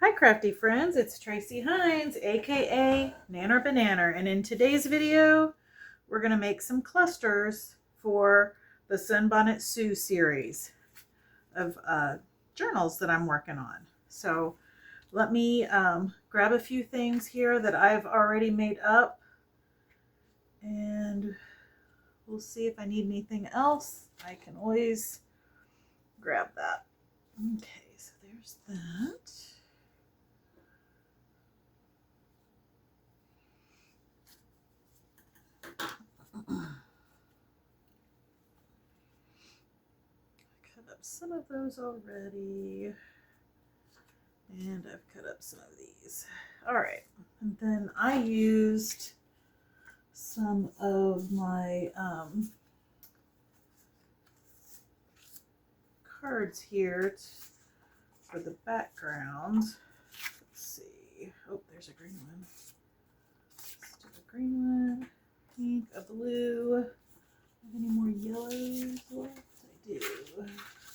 Hi crafty friends, it's Tracy Hines, aka Nanner Banana, and in today's video we're going to make some clusters for the Sunbonnet Sue series of journals that I'm working on. So let me grab a few things here that I've already made up, and we'll see if I need anything else. I can always grab that. Okay, so there's that. Cut up some of those already, and I've cut up some of these. All right, and then I used some of my cards here for the background. Let's see. Oh, there's a green one. Let's do a green one, pink, a blue. Have any more yellows left? I do.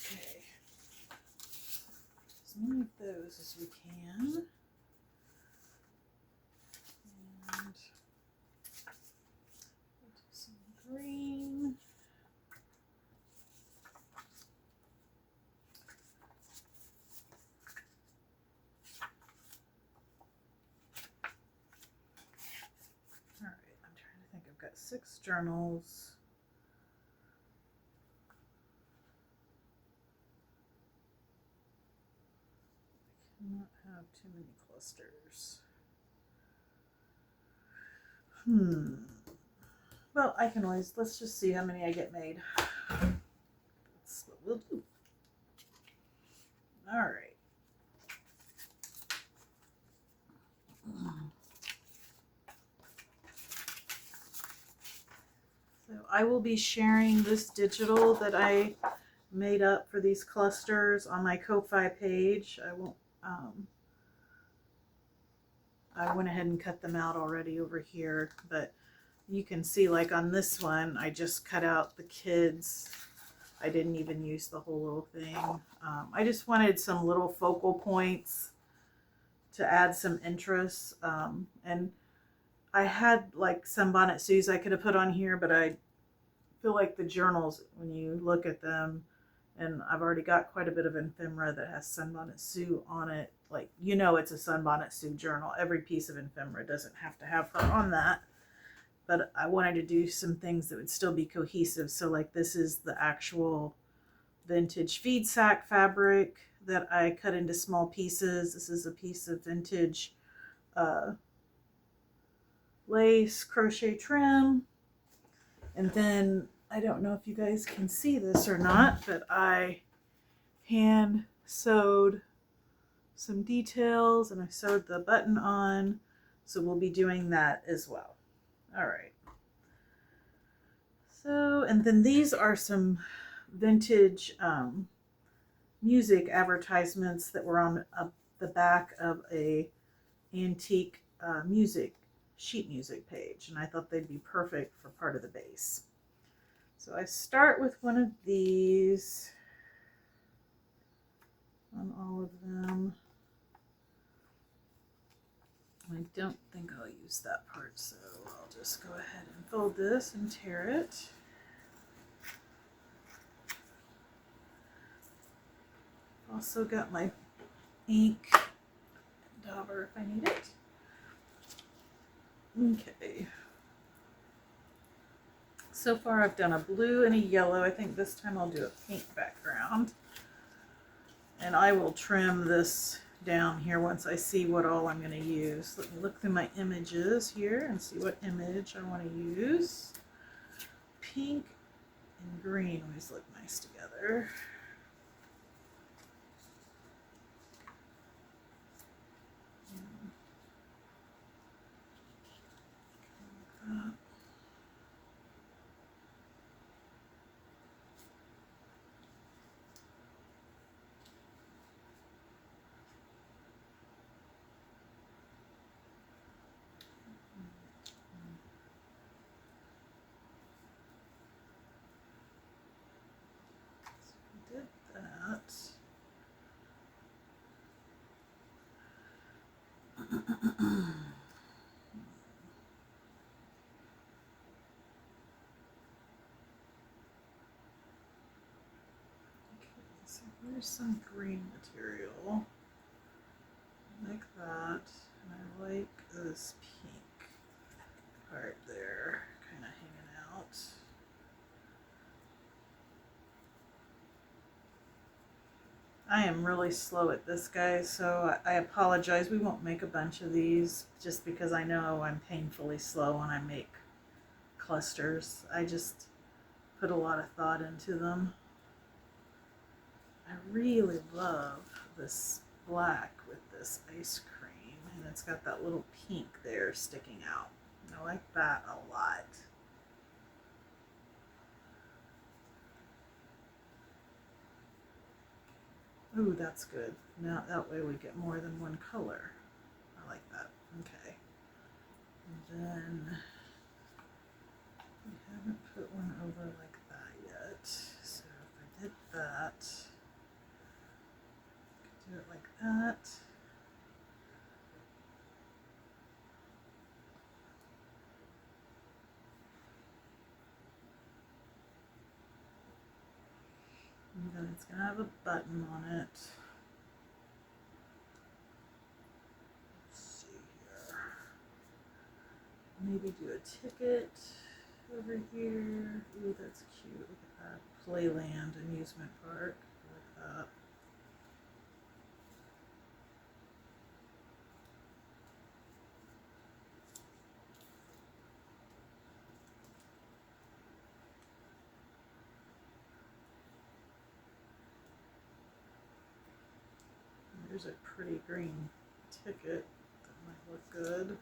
Okay. As many of those as we can. And we'll do some green. All right, I'm trying to think. I've got 6 journals. Not have too many clusters. Well, I can always, let's just see how many I get made. That's what we'll do. All right. So I will be sharing this digital that I made up for these clusters on my Ko-Fi page. I went ahead and cut them out already over here, but you can see, like on this one, I just cut out the kids. I didn't even use the whole little thing. I just wanted some little focal points to add some interest. And I had like Sunbonnet Sue's I could have put on here, but I feel like the journals, when you look at them, and I've already got quite a bit of ephemera that has Sunbonnet Sue on it. Like, you know, it's a Sunbonnet Sue journal. Every piece of ephemera doesn't have to have her on that. But I wanted to do some things that would still be cohesive. So like this is the actual vintage feed sack fabric that I cut into small pieces. This is a piece of vintage lace crochet trim. And then I don't know if you guys can see this or not, but I hand sewed some details and I sewed the button on. So we'll be doing that as well. All right. So, and then these are some vintage music advertisements that were on the back of a antique sheet music page, and I thought they'd be perfect for part of the base. So I start with one of these on all of them. I don't think I'll use that part, so I'll just go ahead and fold this and tear it. Also got my ink dauber if I need it. Okay. So far I've done a blue and a yellow. I think this time I'll do a pink background. And I will trim this down here once I see what all I'm going to use. Let me look through my images here and see what image I want to use. Pink and green always look nice together. There's some green material like that, and I like this pink part there kind of hanging out. I am really slow at this, guys, so I apologize. We won't make a bunch of these just because I know I'm painfully slow when I make clusters. I just put a lot of thought into them. I really love this black with this ice cream, and it's got that little pink there sticking out. I like that a lot. Ooh, that's good. Now that way we get more than one color. I like that. Okay. And then we haven't put one over like that yet. So if I did that, I could do it like that. And then it's gonna have a button on it. Maybe do a ticket over here. Ooh, that's cute. Look at that. Playland amusement park. I like that. There's a pretty green ticket that might look good.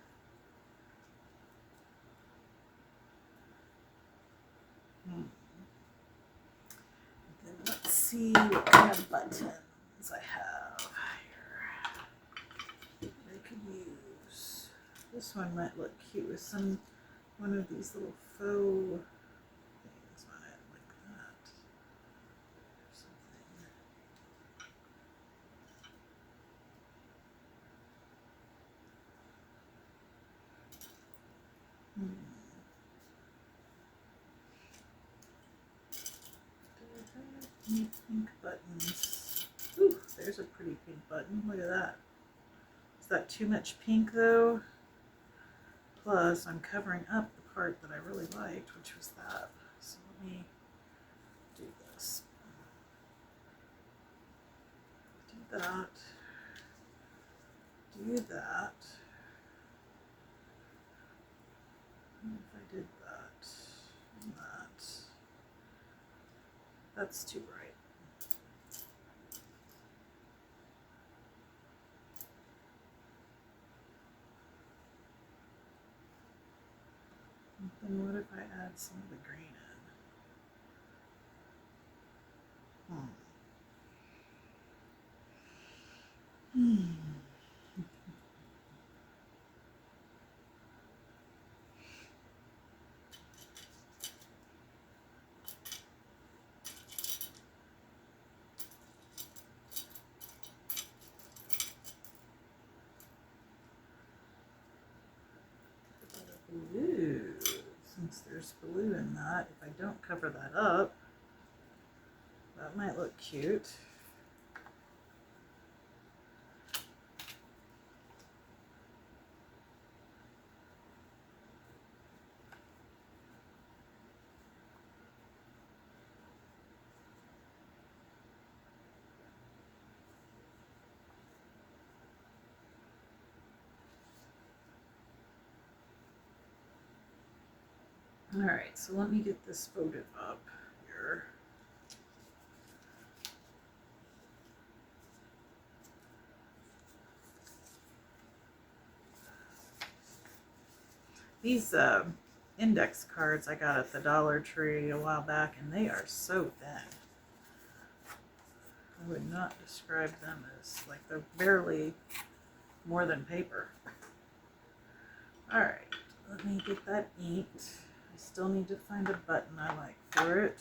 Then let's see what kind of buttons I have here. I could use. This one might look cute with one of these little faux things on it, like that. Or something. Any pink buttons? Ooh, there's a pretty pink button. Look at that. Is that too much pink though? Plus, I'm covering up the part that I really liked, which was that. So let me do this. Do that. Do that. And if I did that and that, that's too bright. Then what if I add some of the green in? Blue. Since there's blue in that, if I don't cover that up, that might look cute. All right, so let me get this folded up here. These index cards I got at the Dollar Tree a while back, and they are so thin. I would not describe them as, like, they're barely more than paper. All right, let me get that inked. I still need to find a button I like for it.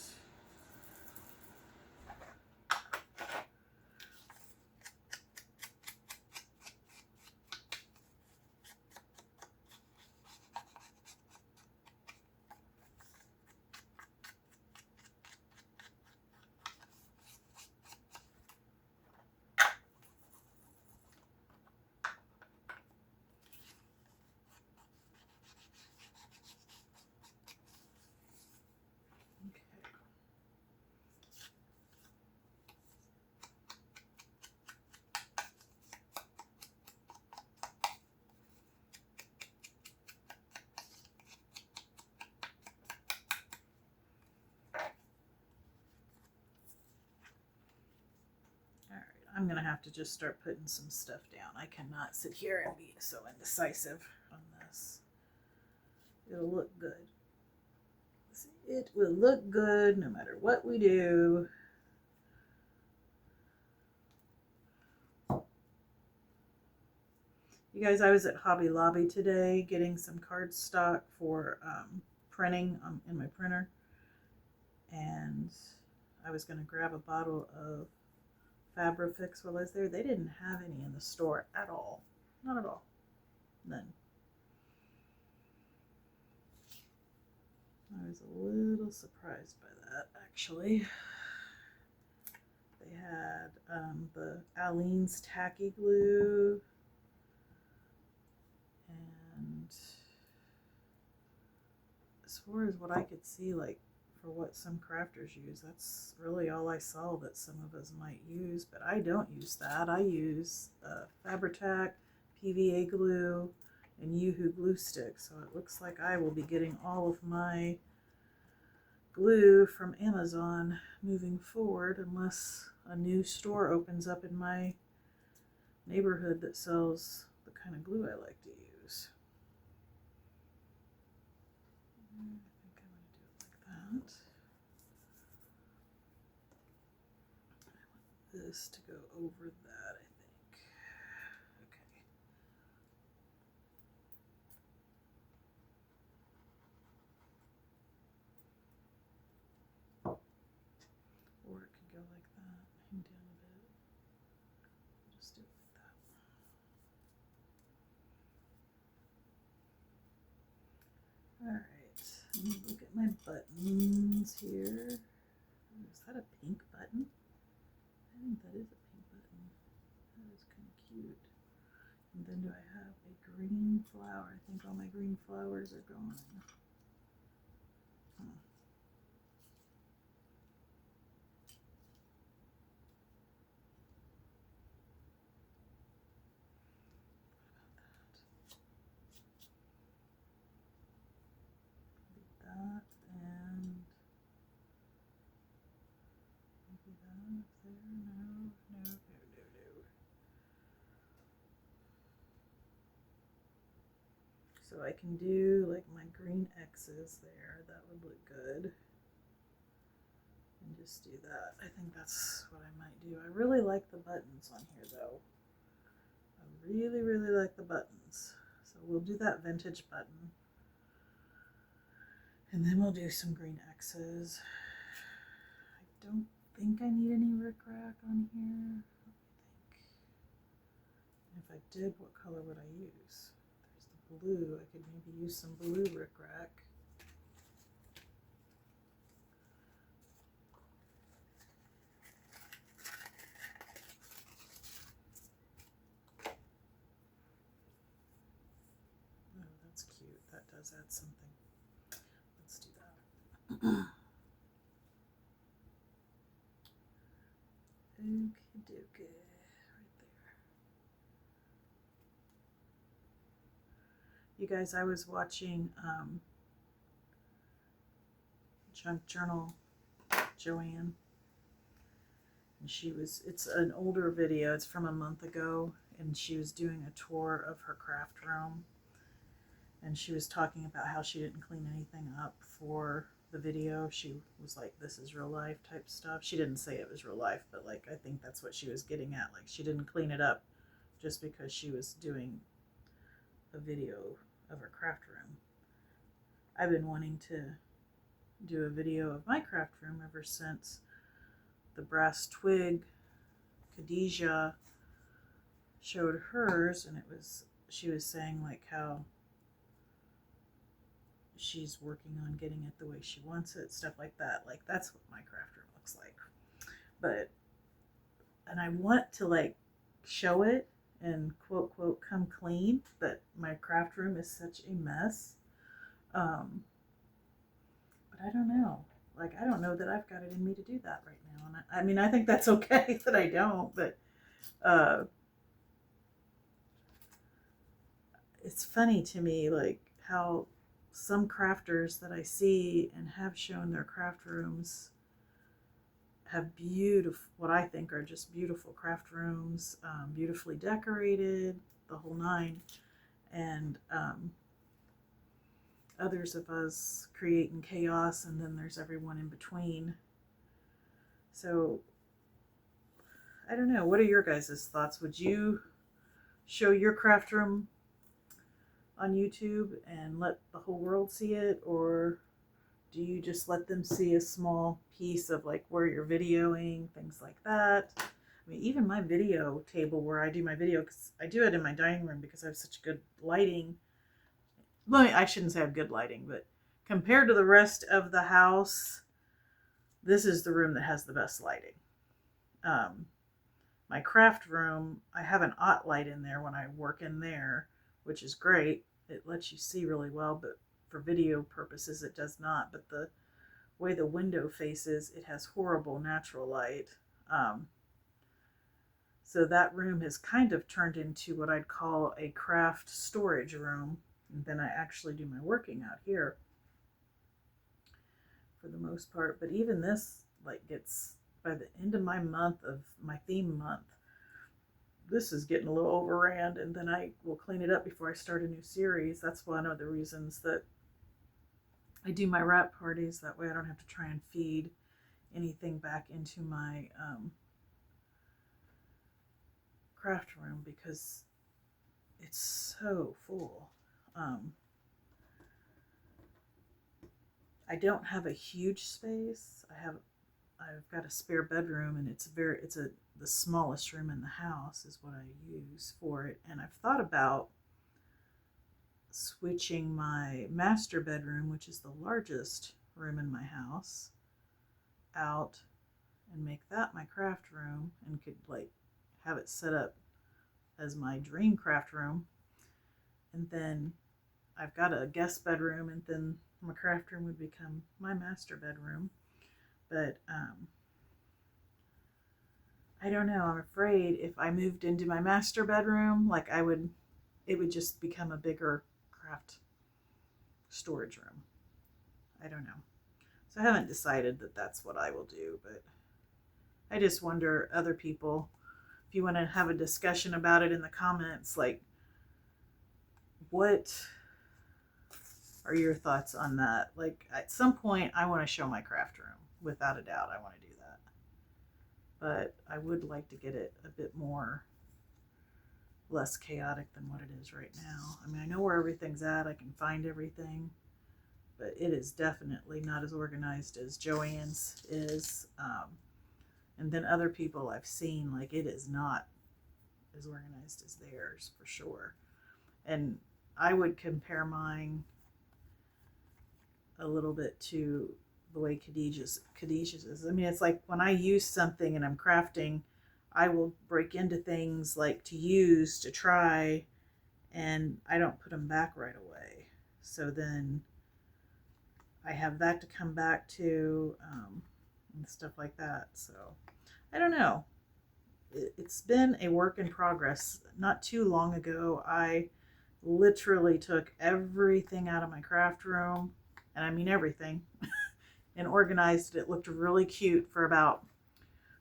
I'm gonna have to just start putting some stuff down. I cannot sit here and be so indecisive on this. It'll look good. It will look good no matter what we do. You guys, I was at Hobby Lobby today getting some cardstock for printing in my printer. And I was going to grab a bottle of Fabrifix while I was there. They didn't have any in the store at all. Not at all. None. I was a little surprised by that, actually. They had the Aleene's tacky glue, and as far as what I could see, like for what some crafters use, that's really all I saw that some of us might use, but I don't use that. I use Fabri-Tac, PVA glue, and Yoo-Hoo glue stick, so it looks like I will be getting all of my glue from Amazon moving forward, unless a new store opens up in my neighborhood that sells the kind of glue I like to use. I think I'm going to do it like that. I want this to go over that, I think. Okay. Or it could go like that, hang down a bit. I'll just do it like that. Alright, let me look at my buttons here. Is that a pink button? I think that is a pink button. That is kind of cute. And then do I have a green flower? I think all my green flowers are gone. Huh. That and maybe that up there. No. So I can do like my green X's there. That would look good. And just do that. I think that's what I might do. I really like the buttons on here though. I really like the buttons. So we'll do that vintage button. And then we'll do some green X's. I don't think I need any rickrack on here. If I did, what color would I use? There's the blue. I could maybe use some blue rickrack. Oh, that's cute. That does add something. Let's do that. Okie dokie. Right there. You guys, I was watching Junk Journal Joanne. And it's an older video, it's from a month ago, and she was doing a tour of her craft room. And she was talking about how she didn't clean anything up for the video. She was like, this is real life type stuff. She didn't say it was real life, but like, I think that's what she was getting at. Like, she didn't clean it up just because she was doing a video of her craft room. I've been wanting to do a video of my craft room ever since the brass twig Khadijah showed hers, and she was saying like how she's working on getting it the way she wants it, stuff like that. Like, that's what my craft room looks like. And I want to like show it and quote come clean, but my craft room is such a mess. But I don't know. Like, I don't know that I've got it in me to do that right now. And I mean, I think that's okay that I don't, but it's funny to me, like, how some crafters that I see and have shown their craft rooms have beautiful, what I think are just beautiful craft rooms, beautifully decorated, the whole nine. And others of us create in chaos, and then there's everyone in between. So I don't know. What are your guys' thoughts? Would you show your craft room on YouTube and let the whole world see it, or do you just let them see a small piece of like where you're videoing, things like that? I mean, even my video table where I do my video, because I do it in my dining room because I have such good lighting. Well, I shouldn't say I have good lighting, but compared to the rest of the house, this is the room that has the best lighting. My craft room, I have an OT light in there when I work in there, which is great. It lets you see really well, but for video purposes, it does not. But the way the window faces, it has horrible natural light. So that room has kind of turned into what I'd call a craft storage room. And then I actually do my working out here for the most part. But even this, like, gets, by the end of my month of my theme month, this is getting a little overran, and then I will clean it up before I start a new series. That's one of the reasons that I do my wrap parties. That way I don't have to try and feed anything back into my craft room, because it's so full. I don't have a huge space. I've got a spare bedroom, and the smallest room in the house is what I use for it. And I've thought about switching my master bedroom, which is the largest room in my house, out and make that my craft room, and could like have it set up as my dream craft room. And then I've got a guest bedroom, and then my craft room would become my master bedroom. But I don't know. I'm afraid if I moved into my master bedroom, like it would just become a bigger craft storage room. I don't know. So I haven't decided that that's what I will do, but I just wonder, other people, if you want to have a discussion about it in the comments, like, what are your thoughts on that? Like, at some point, I want to show my craft room. Without a doubt, I want to do that. But I would like to get it a bit less chaotic than what it is right now. I mean, I know where everything's at. I can find everything. But it is definitely not as organized as Joanne's is. And then other people I've seen, like, it is not as organized as theirs, for sure. And I would compare mine a little bit to the way Khadijah's is. I mean, it's like when I use something and I'm crafting, I will break into things like to use, to try, and I don't put them back right away. So then I have that to come back to, and stuff like that. So I don't know. It's been a work in progress. Not too long ago, I literally took everything out of my craft room, and I mean everything, and organized it. It looked really cute for about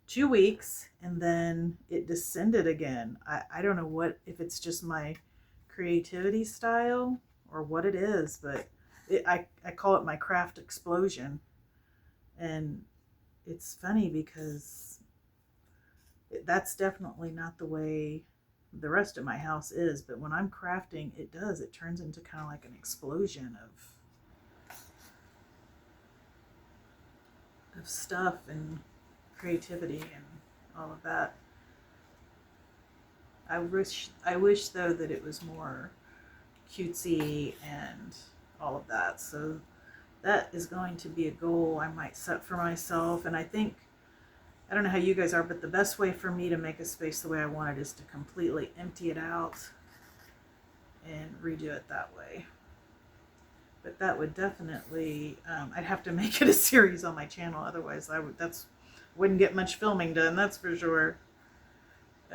2 weeks, and then it descended again. I don't know if it's just my creativity style or what it is, but I call it my craft explosion. And it's funny because that's definitely not the way the rest of my house is, but when I'm crafting, it turns into kind of like an explosion of stuff and creativity and all of that. I wish though that it was more cutesy and all of that. So that is going to be a goal I might set for myself. And I think, I don't know how you guys are, but the best way for me to make a space the way I want it is to completely empty it out and redo it that way. But that would definitely, I'd have to make it a series on my channel. Otherwise, wouldn't get much filming done, that's for sure.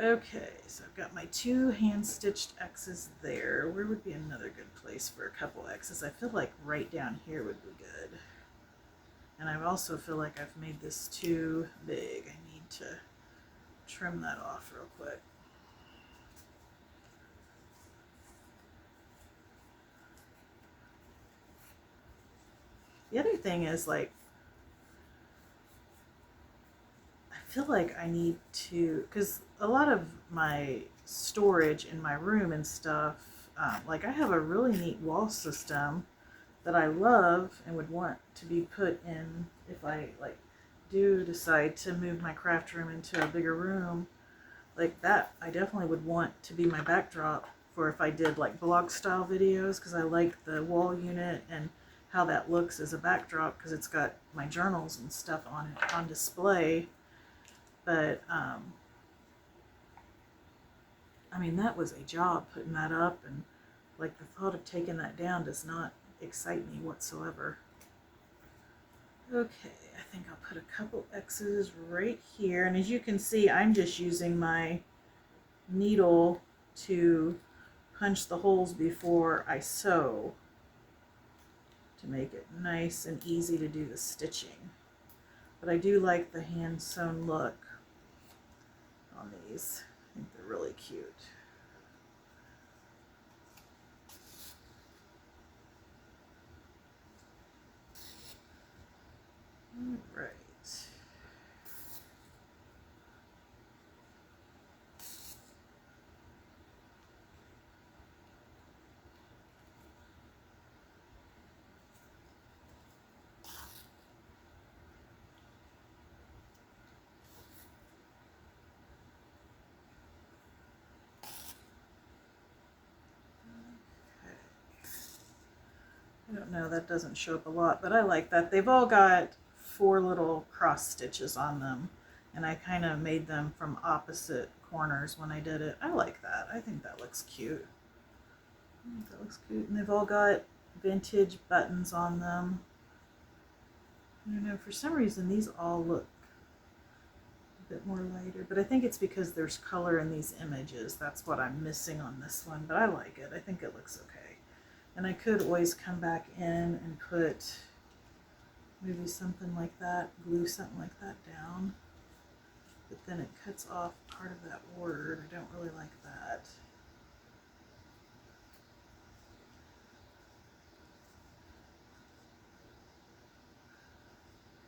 Okay, so I've got my 2 hand-stitched X's there. Where would be another good place for a couple X's? I feel like right down here would be good. And I also feel like I've made this too big. I need to trim that off real quick. The other thing is, like, I feel like I need to, because a lot of my storage in my room and stuff, like I have a really neat wall system that I love and would want to be put in if I like do decide to move my craft room into a bigger room. Like that, I definitely would want to be my backdrop for if I did like blog style videos, because I like the wall unit and how that looks as a backdrop, because it's got my journals and stuff on it on display. But I mean, that was a job putting that up, and like the thought of taking that down does not excite me whatsoever. Okay, I think I'll put a couple X's right here, and as you can see, I'm just using my needle to punch the holes before I sew to make it nice and easy to do the stitching. But I do like the hand sewn look on these. I think they're really cute. All right. I don't know, that doesn't show up a lot, but I like that. They've all got 4 little cross stitches on them, and I kind of made them from opposite corners when I did it. I like that. I think that looks cute. I think that looks cute. And they've all got vintage buttons on them. I don't know, for some reason these all look a bit more lighter, but I think it's because there's color in these images. That's what I'm missing on this one, but I like it. I think it looks okay. And I could always come back in and put maybe something like that, glue something like that down. But then it cuts off part of that word. I don't really like that.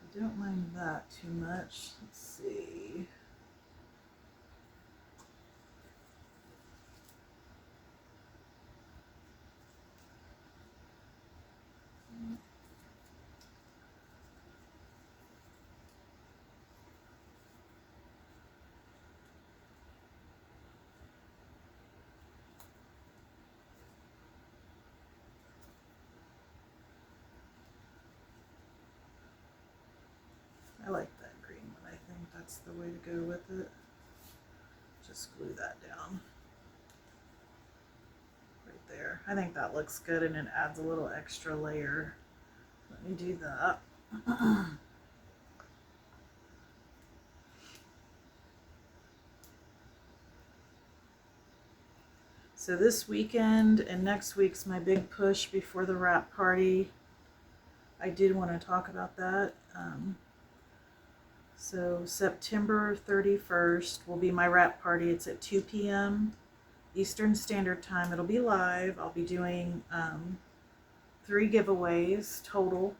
I don't mind that too much. Let's see. I like that green one. I think that's the way to go with it. Just glue that down right there. I think that looks good, and it adds a little extra layer. Let me do that. So this weekend and next week's my big push before the wrap party. I did want to talk about that. So September 31st will be my wrap party. It's at 2 p.m. Eastern Standard Time. It'll be live. I'll be doing 3 giveaways total.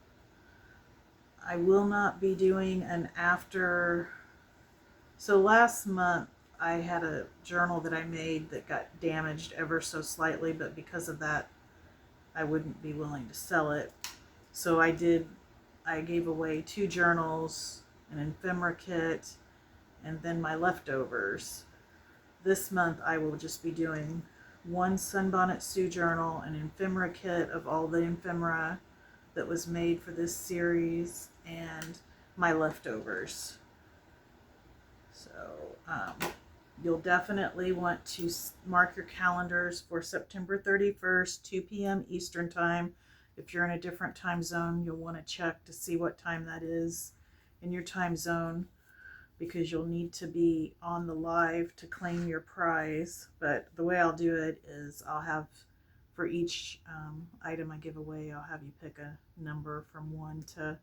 I will not be doing an after. So last month I had a journal that I made that got damaged ever so slightly, but because of that I wouldn't be willing to sell it. So I gave away 2 journals, an ephemera kit, and then my leftovers. This month I will just be doing 1 Sunbonnet Sue journal, an ephemera kit of all the ephemera that was made for this series, and my leftovers. So you'll definitely want to mark your calendars for September 31st, 2 p.m. Eastern Time. If you're in a different time zone, you'll want to check to see what time that is in your time zone, because you'll need to be on the live to claim your prize. But the way I'll do it is I'll have, for each item I give away, I'll have you pick a number from 1 to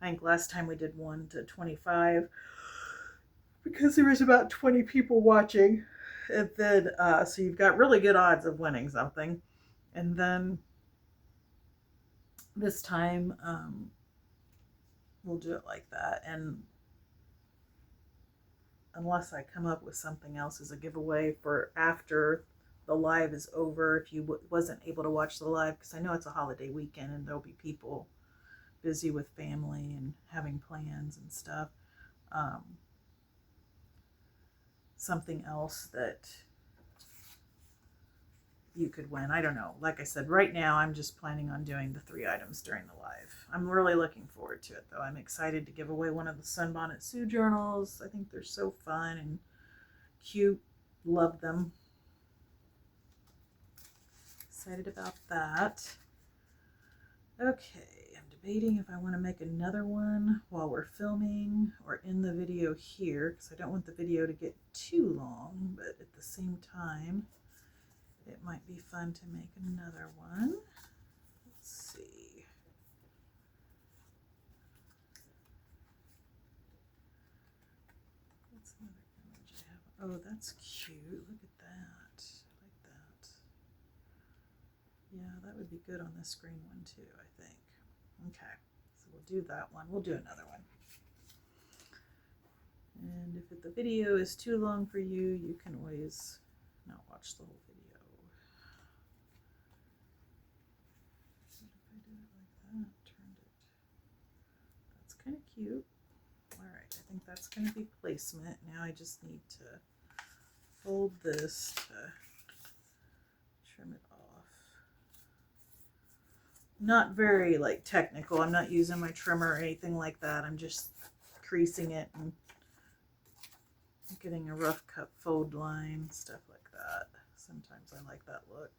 I think last time we did 1 to 25 because there was about 20 people watching. And then, so you've got really good odds of winning something. And then this time, we'll do it like that. And unless I come up with something else as a giveaway for after the live is over, if you wasn't able to watch the live, because I know it's a holiday weekend and there'll be people busy with family and having plans and stuff. Something else that you could win. I don't know. Like I said, right now I'm just planning on doing the 3 items during the live. I'm really looking forward to it, though. I'm excited to give away one of the Sunbonnet Sue journals. I think they're so fun and cute. Love them. Excited about that. Okay, I'm debating if I want to make another one while we're filming or in the video here, because I don't want the video to get too long, but at the same time, it might be fun to make another one. Let's see. What's another image I have? Oh, that's cute. Look at that. I like that. Yeah, that would be good on this green one too, I think. Okay, so we'll do that one. We'll do another one. And if the video is too long for you, you can always not watch the whole video. That's kind of cute. All right, I think that's going to be placement. Now I just need to fold this to trim it off. Not very like technical. I'm not using my trimmer or anything like that. I'm just creasing it and getting a rough cut fold line, stuff like that. Sometimes I like that look.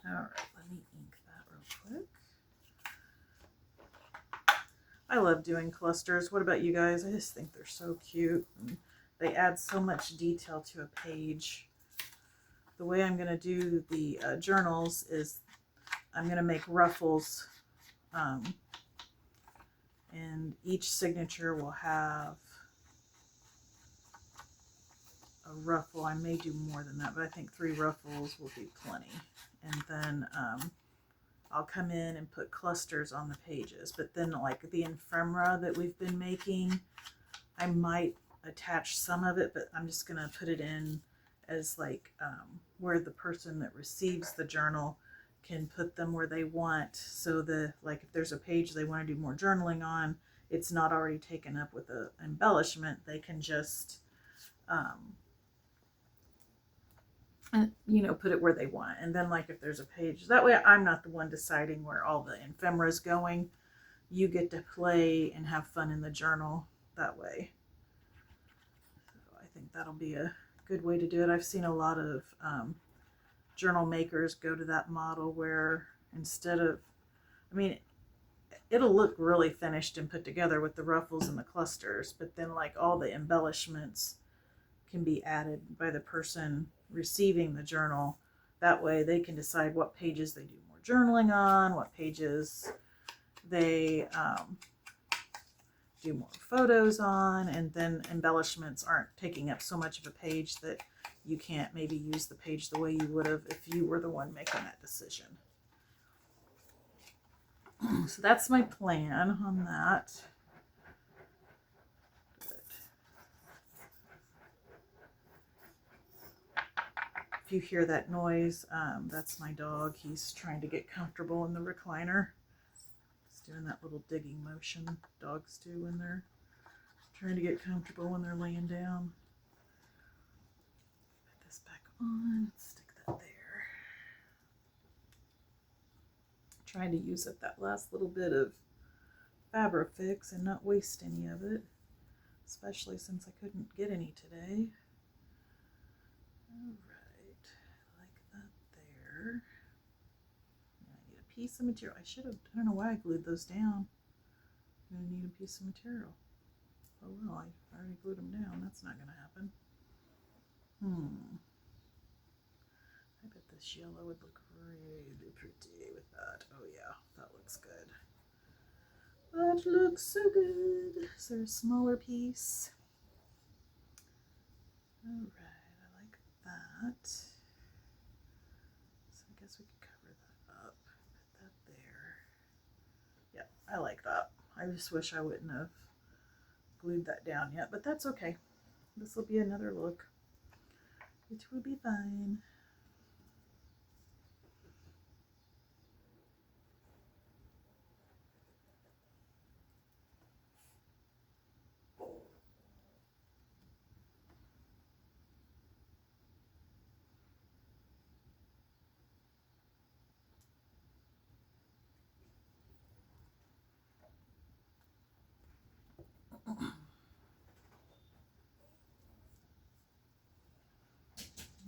All right, let me ink that real quick. I love doing clusters. What about you guys? I just think they're so cute. And they add so much detail to a page. The way I'm going to do the journals is I'm going to make ruffles. And each signature will have a ruffle. I may do more than that, but I think 3 ruffles will be plenty. And then I'll come in and put clusters on the pages. But then like the ephemera that we've been making, I might attach some of it, but I'm just going to put it in as like where the person that receives the journal can put them where they want. So like if there's a page they want to do more journaling on, it's not already taken up with an embellishment. They can just put it where they want. And then like if there's a page, that way I'm not the one deciding where all the ephemera is going. You get to play and have fun in the journal that way. So I think that'll be a good way to do it. I've seen a lot of journal makers go to that model where instead of, it'll look really finished and put together with the ruffles and the clusters, but then like all the embellishments can be added by the person receiving the journal. That way they can decide what pages they do more journaling on, what pages they do more photos on, and then embellishments aren't taking up so much of a page that you can't maybe use the page the way you would have if you were the one making that decision. So that's my plan on that. If you hear that noise, that's my dog. He's trying to get comfortable in the recliner. He's doing that little digging motion dogs do when they're trying to get comfortable when they're laying down. Put this back on, stick that there. Trying to use up that last little bit of Fabrifix and not waste any of it, especially since I couldn't get any today. Alright, like that there. I need a piece of material. I don't know why I glued those down. I'm going to need a piece of material. Oh well, I already glued them down. That's not going to happen. I bet this yellow would look really pretty with that. Oh yeah, that looks good. That looks so good. Is there a smaller piece? All right, I like that. So I guess we could cover that up. Put that there. Yeah, I like that. I just wish I wouldn't have glued that down yet, but that's okay. This will be another look. It will be fine.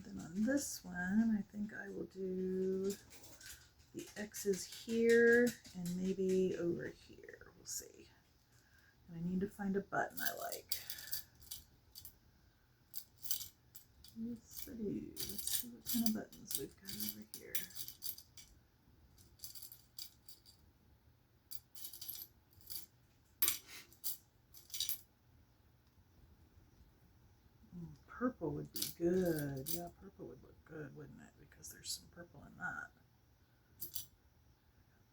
Then on this one, I think I will do the X's here and maybe over here. We'll see. And I need to find a button I like. Let's see what kind of buttons we've got over here. Purple would be good. Yeah, purple would look good, wouldn't it? Because there's some purple in that.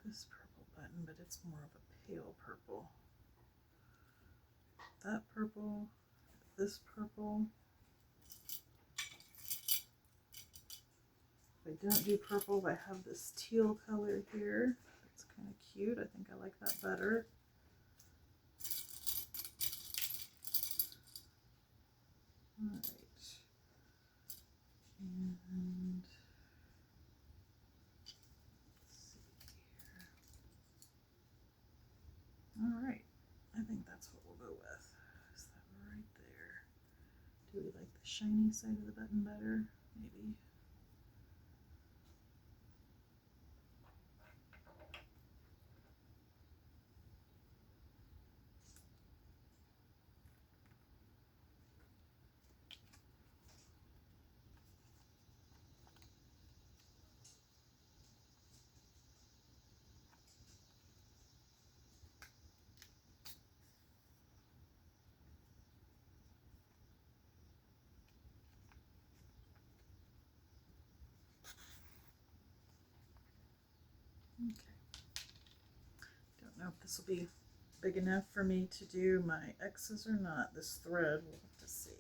This purple button, but it's more of a pale purple. That purple, this purple. If I don't do purple, I have this teal color here. It's kind of cute. I think I like that better. All right. And let's see here. All right. I think that's what we'll go with. Is that right there? Do we like the shiny side of the button better? Maybe. Okay. Don't know if this will be big enough for me to do my X's or not. This thread, we'll have to see.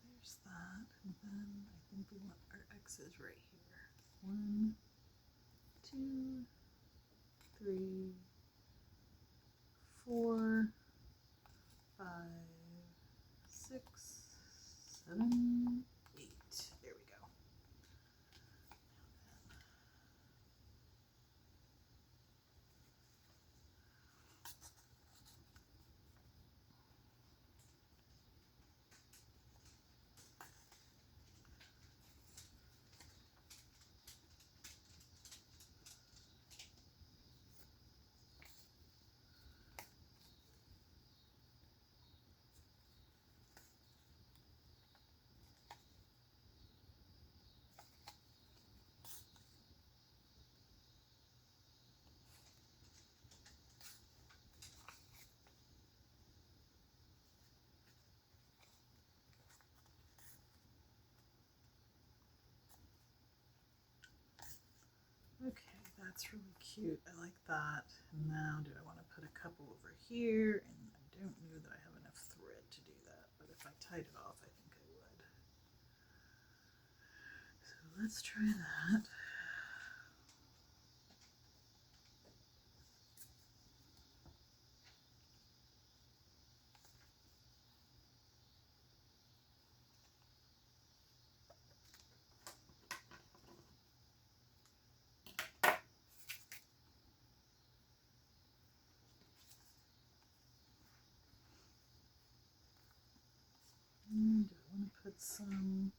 There's that, and then I think we want our X's right here. 1, 2, 3, 4, 5, 6, 7, 8. There we go. Okay, that's really cute. I like that. Now, do I want to put a couple over here? And I don't know that I have enough thread to do that, but if I tied it off, I think I would. So let's try that. some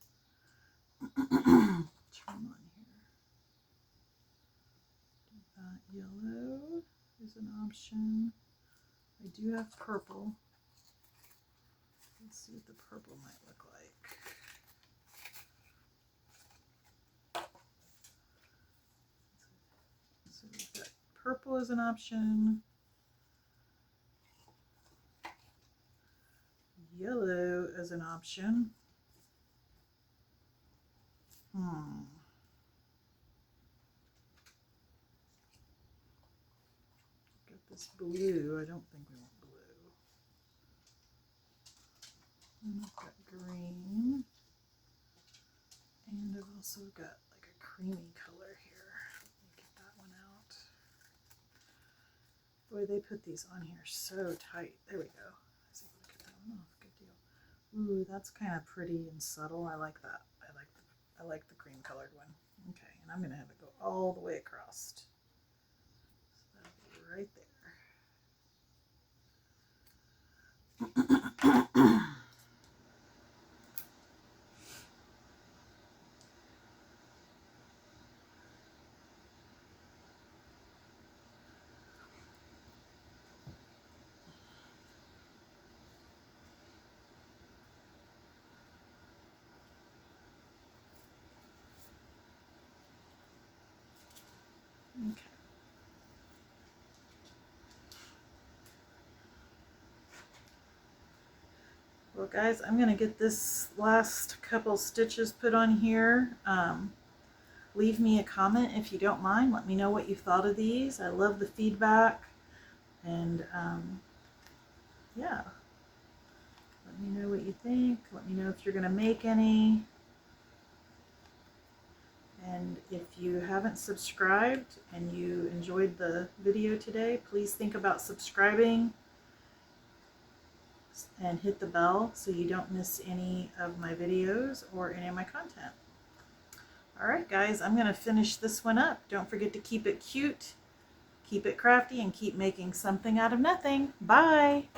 trim on here. Yellow is an option. I do have purple. Let's see what the purple might look like. So we've got purple as an option. Yellow as an option. Got this blue. I don't think we want blue. And I've got green. And I've also got like a creamy color here. Let me get that one out. Boy, they put these on here so tight. There we go. I was able to get that one off. Good deal. Ooh, that's kind of pretty and subtle. I like that. I like the cream colored one. Okay, and I'm gonna have it go all the way across. So that'll be right there. Okay. Well, guys, I'm going to get this last couple stitches put on here. Leave me a comment if you don't mind. Let me know what you thought of these. I love the feedback. And yeah, let me know what you think. Let me know if you're going to make any. And if you haven't subscribed and you enjoyed the video today, please think about subscribing and hit the bell so you don't miss any of my videos or any of my content. Alright guys, I'm going to finish this one up. Don't forget to keep it cute, keep it crafty, and keep making something out of nothing. Bye!